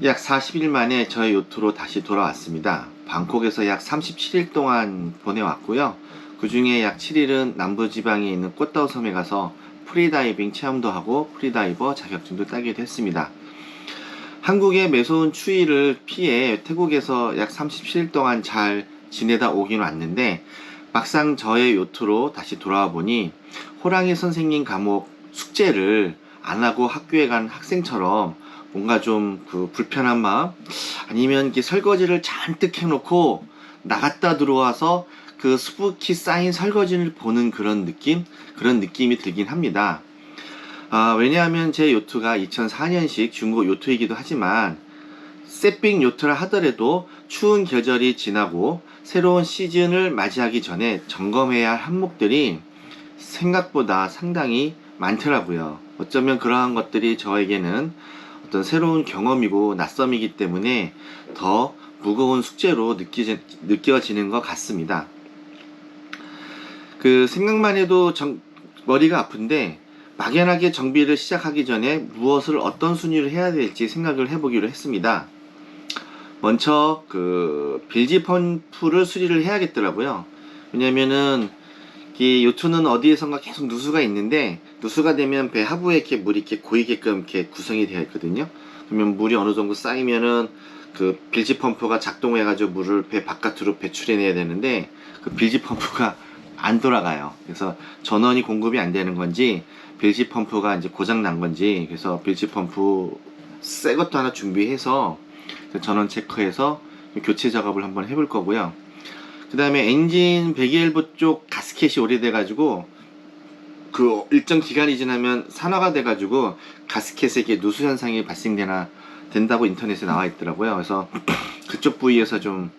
약 40일 만에 저의 요트로 다시 돌아왔습니다. 방콕에서 약 37일 동안 보내왔고요. 그 중에 약 7일은 남부지방에 있는 꽃다우 섬에 가서 프리다이빙 체험도 하고 프리다이버 자격증도 따기도 했습니다. 한국의 매서운 추위를 피해 태국에서 약 37일 동안 잘 지내다 오긴 왔는데 막상 저의 요트로 다시 돌아와 보니 호랑이 선생님 과목 숙제를 안 하고 학교에 간 학생처럼 뭔가 좀 그 불편한 마음, 아니면 이렇게 설거지를 잔뜩 해놓고 나갔다 들어와서 그 스푸키 쌓인 설거지를 보는 그런 느낌이 들긴 합니다. 왜냐하면 제 요트가 2004년식 중고 요트이기도 하지만 셋빅 요트라 하더라도 추운 계절이 지나고 새로운 시즌을 맞이하기 전에 점검해야 할 항목들이 생각보다 상당히 많더라고요. 어쩌면 그러한 것들이 저에게는 어떤 새로운 경험이고 낯섦이기 때문에 더 무거운 숙제로 느껴지는 것 같습니다. 그 생각만 해도 머리가 아픈데 막연하게 정비를 시작하기 전에 무엇을 어떤 순위로 해야 될지 생각을 해보기로 했습니다. 먼저 그 빌지 펌프를 수리를 해야겠더라고요. 왜냐면은 이 요트는 어디에선가 계속 누수가 있는데 누수가 되면 배 하부에 이렇게 물이 이렇게 고이게끔 이렇게 구성이 되어 있거든요. 그러면 물이 어느 정도 쌓이면은 그 빌지 펌프가 작동해가지고 물을 배 바깥으로 배출해내야 되는데 그 빌지 펌프가 안 돌아가요. 그래서 전원이 공급이 안 되는 건지 빌지 펌프가 이제 고장 난 건지, 그래서 빌지 펌프 새 것도 하나 준비해서 전원 체크해서 교체 작업을 한번 해볼 거고요. 그 다음에 엔진 배기엘부 쪽 가스켓이 오래돼 가지고 그 일정 기간이 지나면 산화가 돼 가지고 가스켓에 이게 누수 현상이 된다고 인터넷에 나와 있더라고요. 그래서 그쪽 부위에서 좀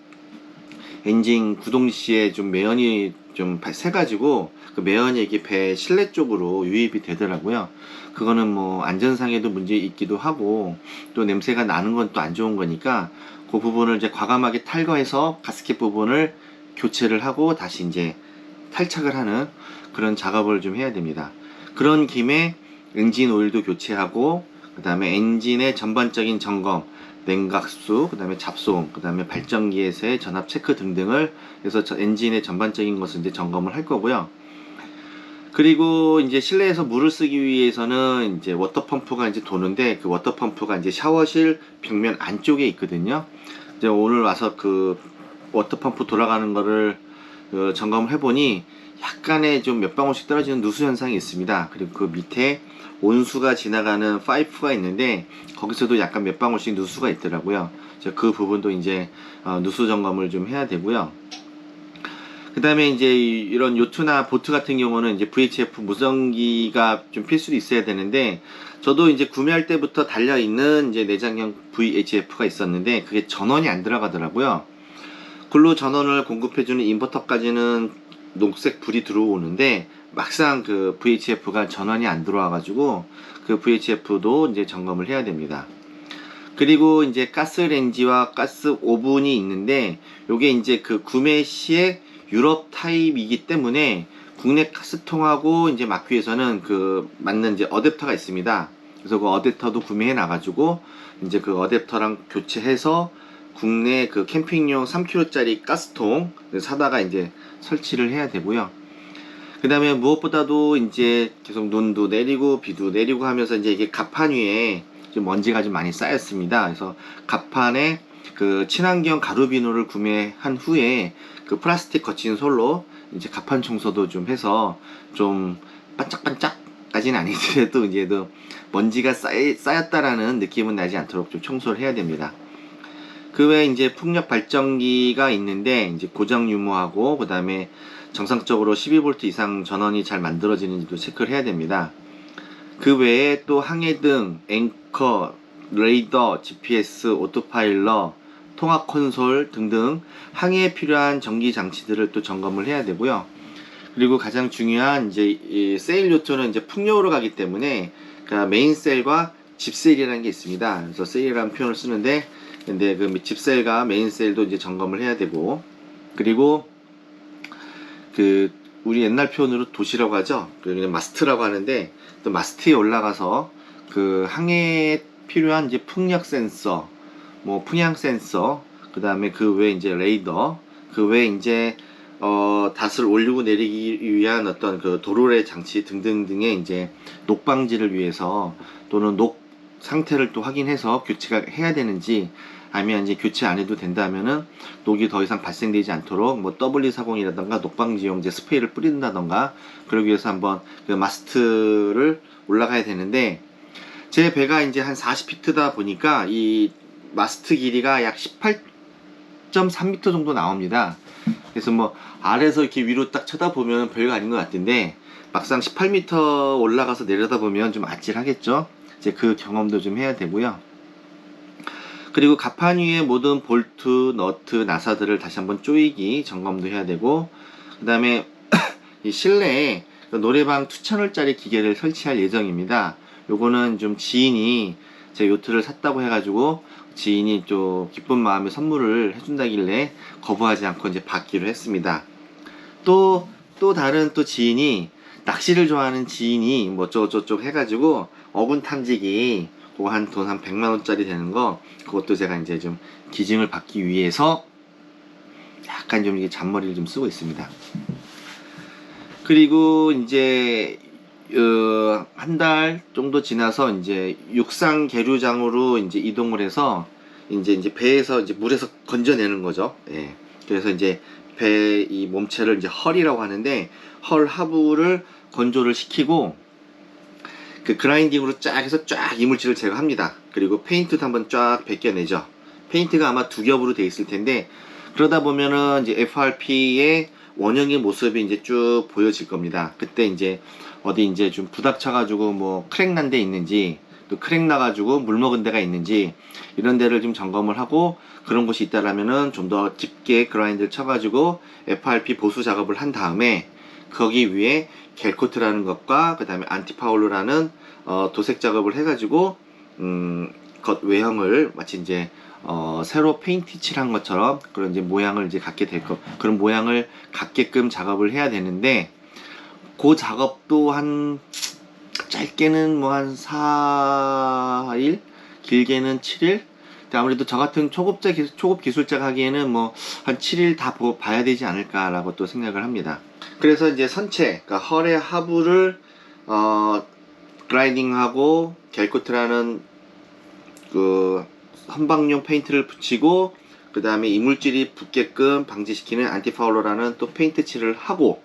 엔진 구동 시에 좀 매연이 좀 새 가지고 그 매연이 이게 배 실내 쪽으로 유입이 되더라고요. 그거는 뭐 안전상에도 문제 있기도 하고 또 냄새가 나는 건 또 안 좋은 거니까 그 부분을 이제 과감하게 탈거해서 가스켓 부분을 교체를 하고 다시 이제 탈착을 하는 그런 작업을 좀 해야 됩니다. 그런 김에 엔진 오일도 교체하고 그 다음에 엔진의 전반적인 점검, 냉각수, 그 다음에 잡소음, 그 다음에 발전기에서의 전압 체크 등등을 해서 엔진의 전반적인 것을 이제 점검을 할 거고요. 그리고 이제 실내에서 물을 쓰기 위해서는 이제 워터펌프가 이제 도는데 그 워터펌프가 이제 샤워실 벽면 안쪽에 있거든요. 이제 오늘 와서 그 워터펌프 돌아가는 거를 점검을 해보니 약간의 좀 몇 방울씩 떨어지는 누수 현상이 있습니다. 그리고 그 밑에 온수가 지나가는 파이프가 있는데 거기서도 약간 몇 방울씩 누수가 있더라고요. 그 부분도 이제 누수 점검을 좀 해야 되고요. 그 다음에 이제 이런 요트나 보트 같은 경우는 이제 VHF 무전기가 좀 필수로 있어야 되는데 저도 이제 구매할 때부터 달려있는 이제 내장형 VHF가 있었는데 그게 전원이 안 들어가더라고요. 글로 전원을 공급해주는 인버터까지는 녹색 불이 들어오는데 막상 그 VHF가 전원이 안 들어와가지고 그 VHF도 이제 점검을 해야 됩니다. 그리고 이제 가스레인지와 가스 오븐이 있는데 요게 이제 그 구매 시에 유럽 타입이기 때문에 국내 가스통하고 이제 막기위해서는 그 맞는 이제 어댑터가 있습니다. 그래서 그 어댑터도 구매해 놔가지고 이제 그 어댑터랑 교체해서 국내 그 캠핑용 3kg짜리 가스통 사다가 이제 설치를 해야 되고요. 그 다음에 무엇보다도 이제 계속 눈도 내리고 비도 내리고 하면서 이제 이게 갑판 위에 좀 먼지가 좀 많이 쌓였습니다. 그래서 갑판에 그 친환경 가루비누를 구매한 후에 그 플라스틱 거친 솔로 이제 갑판 청소도 좀 해서 좀 반짝반짝까지는 아니더라도 이제도 먼지가 쌓였다라는 느낌은 나지 않도록 좀 청소를 해야 됩니다. 그 외에 이제 풍력 발전기가 있는데 이제 고정 유무하고 그 다음에 정상적으로 12V 이상 전원이 잘 만들어지는지도 체크를 해야 됩니다. 그 외에 또 항해등, 앵커, 레이더, GPS, 오토파일러, 통합 콘솔 등등 항해에 필요한 전기 장치들을 또 점검을 해야 되고요. 그리고 가장 중요한 이제 이 세일 요트는 이제 풍력으로 가기 때문에 그러니까 메인셀과 집셀이라는 게 있습니다. 그래서 세일이라는 표현을 쓰는데 근데 그 집셀과 메인셀도 이제 점검을 해야 되고, 그리고 그 우리 옛날 표현으로 도시라고 하죠. 그냥 마스트라고 하는데 또 마스트에 올라가서 그 항해에 필요한 이제 풍력 센서, 뭐 풍향 센서, 그 다음에 그 외에 이제 레이더, 그 외에 이제 닷을 올리고 내리기 위한 어떤 그 도로래 장치 등등등의 이제 녹 방지를 위해서, 또는 녹 상태를 또 확인해서 교체가 해야 되는지, 아니면 이제 교체 안 해도 된다면은 녹이 더 이상 발생되지 않도록 뭐 W40이라던가 녹방지용제 스프레이를 뿌린다던가, 그러기 위해서 한번 그 마스트를 올라가야 되는데, 제 배가 이제 한 40피트다 보니까 이 마스트 길이가 약 18.3m 정도 나옵니다. 그래서 뭐 아래에서 이렇게 위로 딱 쳐다보면 별거 아닌 것 같은데, 막상 18m 올라가서 내려다보면 좀 아찔하겠죠. 이제 그 경험도 좀 해야 되고요. 그리고 갑판 위에 모든 볼트, 너트, 나사들을 다시 한번 조이기 점검도 해야 되고, 그 다음에 이 실내에 노래방 2,000원짜리 기계를 설치할 예정입니다. 요거는 좀 지인이 제 요트를 샀다고 해가지고 지인이 좀 기쁜 마음에 선물을 해준다길래 거부하지 않고 이제 받기로 했습니다. 또 다른 또 지인이, 낚시를 좋아하는 지인이 뭐 어쩌고저쩌고 해가지고 어군 탐지기 그거 한 돈 한 100만원짜리 되는 거, 그것도 제가 이제 좀 기증을 받기 위해서 약간 좀 이게 잔머리를 좀 쓰고 있습니다. 그리고 이제 한 달 정도 지나서 이제 육상 계류장으로 이제 이동을 해서 이제 배에서 이제 물에서 건져내는 거죠. 예. 그래서 이제 배 이 몸체를 이제 헐이라고 하는데, 헐 하부를 건조를 시키고 그 그라인딩으로 쫙 해서 쫙 이물질을 제거합니다. 그리고 페인트도 한번 쫙 벗겨내죠. 페인트가 아마 두 겹으로 돼 있을 텐데, 그러다 보면은 이제 FRP의 원형의 모습이 이제 쭉 보여질 겁니다. 그때 이제 어디 이제 좀 부닥쳐가지고 뭐 크랙 난 데 있는지, 또 크랙 나가지고 물 먹은 데가 있는지, 이런 데를 좀 점검을 하고, 그런 곳이 있다라면은 좀 더 깊게 그라인드를 쳐가지고 FRP 보수 작업을 한 다음에, 거기 위에 겔코트라는 것과 그 다음에 안티파울루라는 도색 작업을 해가지고 겉 외형을 마치 이제 새로 페인트 칠한 것처럼 그런 이제 모양을 이제 갖게 될 거, 그런 모양을 갖게끔 작업을 해야 되는데, 그 작업도 한 짧게는 뭐 한 4일, 길게는 7일. 아무래도 저 같은 초급 기술자가 하기에는 뭐 한 7일 다 봐야 되지 않을까라고 또 생각을 합니다. 그래서 이제 선체, 그러니까 헐의 하부를 그라인딩하고 겔코트라는 그 선방용 페인트를 붙이고, 그 다음에 이물질이 붙게끔 방지시키는 안티파울러라는 또 페인트 칠을 하고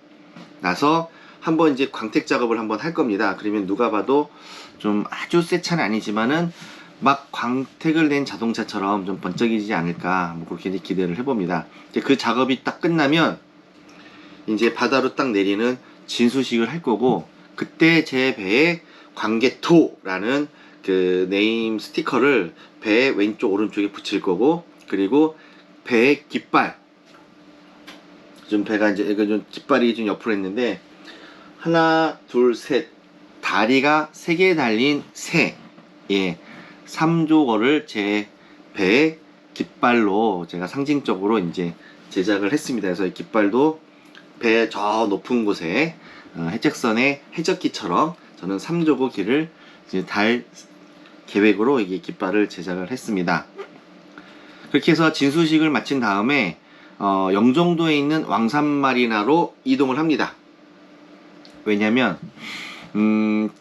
나서 한번 이제 광택 작업을 한번 할 겁니다. 그러면 누가 봐도 좀 아주 새 차는 아니지만은 막 광택을 낸 자동차처럼 좀 번쩍이지 않을까, 뭐 그렇게 이제 기대를 해봅니다. 이제 그 작업이 딱 끝나면 이제 바다로 딱 내리는 진수식을 할 거고, 그때 제 배에 광개토라는 그 네임 스티커를 배 왼쪽 오른쪽에 붙일 거고, 그리고 배의 깃발, 좀 배가 이제 이거 좀 깃발이 좀 옆으로 했는데, 하나 둘 셋, 다리가 3개 달린 새, 예, 3조거를 제 배의 깃발로 제가 상징적으로 이제 제작을 했습니다. 그래서 이 깃발도 배 저 높은 곳에 해적선의 해적기처럼 저는 3조고 길을 이제 달 계획으로 이게 깃발을 제작을 했습니다. 그렇게 해서 진수식을 마친 다음에 영종도에 있는 왕산마리나로 이동을 합니다. 왜냐면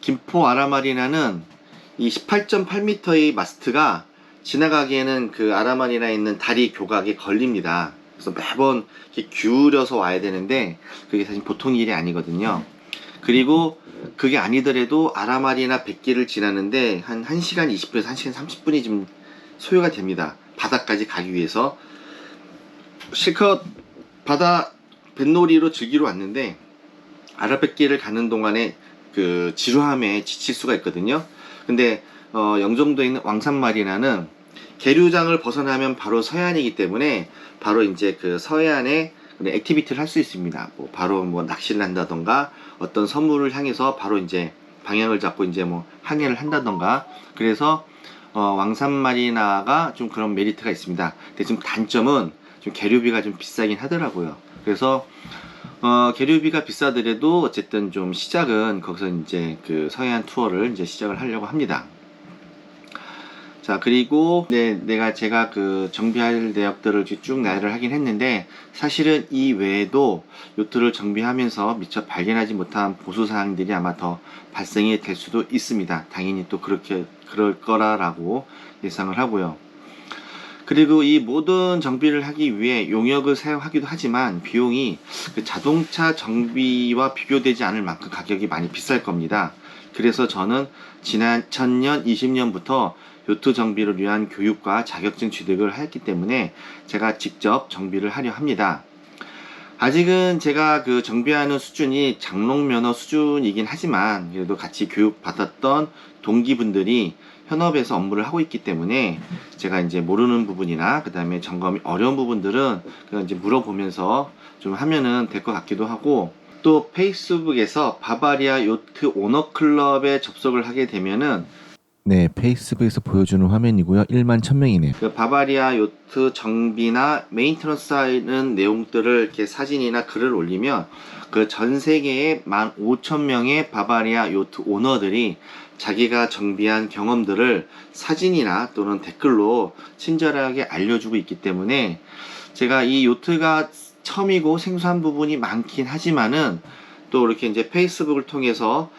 김포 아라마리나는 이 18.8m의 마스트가 지나가기에는 그 아라마리나에 있는 다리 교각에 걸립니다. 그래서 매번 이렇게 기울여서 와야 되는데 그게 사실 보통 일이 아니거든요. 그리고 그게 아니더라도 아라마리나 100기를 지나는데 한 1시간 20분에서 1시간 30분이 좀 소요가 됩니다. 바다까지 가기 위해서. 실컷 바다 뱃놀이로 즐기러 왔는데 아라뱃길을 가는 동안에 그 지루함에 지칠 수가 있거든요. 근데 영종도에 있는 왕산마리나는 계류장을 벗어나면 바로 서해안이기 때문에 바로 이제 그 서해안에 액티비티를 할 수 있습니다. 뭐 바로 뭐 낚시를 한다던가 어떤 선물을 향해서 바로 이제 방향을 잡고 이제 뭐 항해를 한다던가. 그래서 왕산마리나가 좀 그런 메리트가 있습니다. 근데 좀 단점은 좀 계류비가 좀 비싸긴 하더라고요. 그래서 계류비가 비싸더라도 어쨌든 좀 시작은 거기서 이제 그 서해안 투어를 이제 시작을 하려고 합니다. 자, 그리고 제가 그 정비할 내역들을 쭉 나열을 하긴 했는데, 사실은 이 외에도 요트를 정비하면서 미처 발견하지 못한 보수 사항들이 아마 더 발생이 될 수도 있습니다. 당연히 또 그럴 거라고 예상을 하고요. 그리고 이 모든 정비를 하기 위해 용역을 사용하기도 하지만 비용이 그 자동차 정비와 비교되지 않을 만큼 가격이 많이 비쌀 겁니다. 그래서 저는 지난 2000년, 20년부터 요트 정비를 위한 교육과 자격증 취득을 했기 때문에 제가 직접 정비를 하려 합니다. 아직은 제가 그 정비하는 수준이 장롱면허 수준이긴 하지만 그래도 같이 교육받았던 동기분들이 현업에서 업무를 하고 있기 때문에 제가 이제 모르는 부분이나 그 다음에 점검이 어려운 부분들은 그냥 이제 물어보면서 좀 하면은 될 것 같기도 하고, 또 페이스북에서 바바리아 요트 오너 클럽에 접속을 하게 되면은 네, 페이스북에서 보여주는 화면이고요. 1만 1000명이네요. 그 바바리아 요트 정비나 메인터넌스 하는 내용들을 이렇게 사진이나 글을 올리면 그 전 세계의 15,000명의 바바리아 요트 오너들이 자기가 정비한 경험들을 사진이나 또는 댓글로 친절하게 알려주고 있기 때문에 제가 이 요트가 처음이고 생소한 부분이 많긴 하지만은 또 이렇게 이제 페이스북을 통해서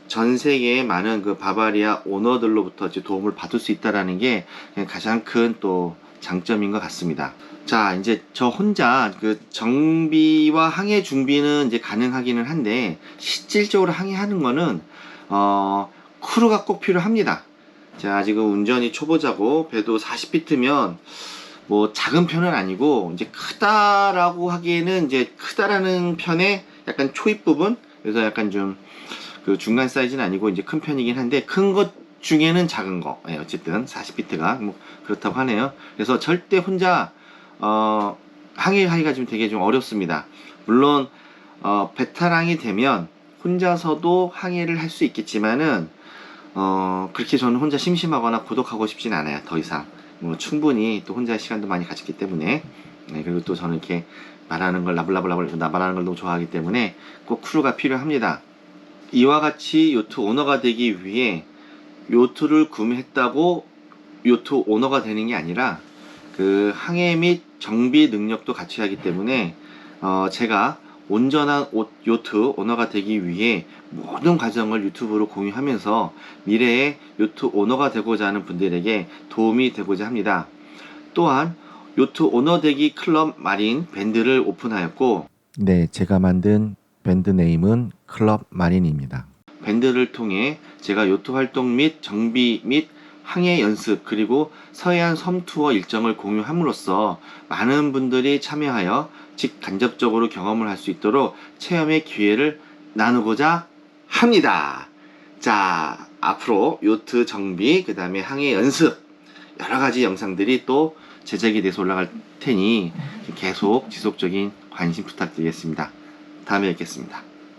전 세계의 많은 그 바바리아 오너들로부터 이제 도움을 받을 수 있다라는 게 가장 큰 또 장점인 것 같습니다. 자, 이제 저 혼자 그 정비와 항해 준비는 이제 가능하기는 한데 실질적으로 항해하는 거는 크루가 꼭 필요합니다. 제가 지금 운전이 초보자고 배도 40피트면 뭐 작은 편은 아니고 이제 크다라고 하기에는 이제 크다라는 편의 약간 초입 부분, 그래서 약간 좀 그 중간 사이즈는 아니고 이제 큰 편이긴 한데 큰 것 중에는 작은 거. 네, 어쨌든 40피트가 뭐 그렇다고 하네요. 그래서 절대 혼자 항해하기가 좀 되게 좀 어렵습니다. 물론 베테랑이 되면 혼자서도 항해를 할 수 있겠지만은 그렇게 저는 혼자 심심하거나 고독하고 싶진 않아요. 더 이상 뭐 충분히 또 혼자 시간도 많이 가졌기 때문에. 네, 그리고 또 저는 이렇게 말하는 걸 라블라블라블 말하는 걸 너무 좋아하기 때문에 꼭 크루가 필요합니다. 이와 같이 요트 오너가 되기 위해 요트를 구매했다고 요트 오너가 되는 게 아니라 그 항해 및 정비 능력도 갖춰야 하기 때문에 제가 온전한 요트 오너가 되기 위해 모든 과정을 유튜브로 공유하면서 미래의 요트 오너가 되고자 하는 분들에게 도움이 되고자 합니다. 또한 요트 오너 되기 클럽 마린 밴드를 오픈하였고, 네, 제가 만든 밴드 네임은 클럽 마린입니다. 밴드를 통해 제가 요트 활동 및 정비 및 항해 연습 그리고 서해안 섬 투어 일정을 공유함으로써 많은 분들이 참여하여 직간접적으로 경험을 할 수 있도록 체험의 기회를 나누고자 합니다. 자, 앞으로 요트 정비 그 다음에 항해 연습 여러가지 영상들이 또 제작이 돼서 올라갈 테니 계속 지속적인 관심 부탁드리겠습니다. 다음에 뵙겠습니다.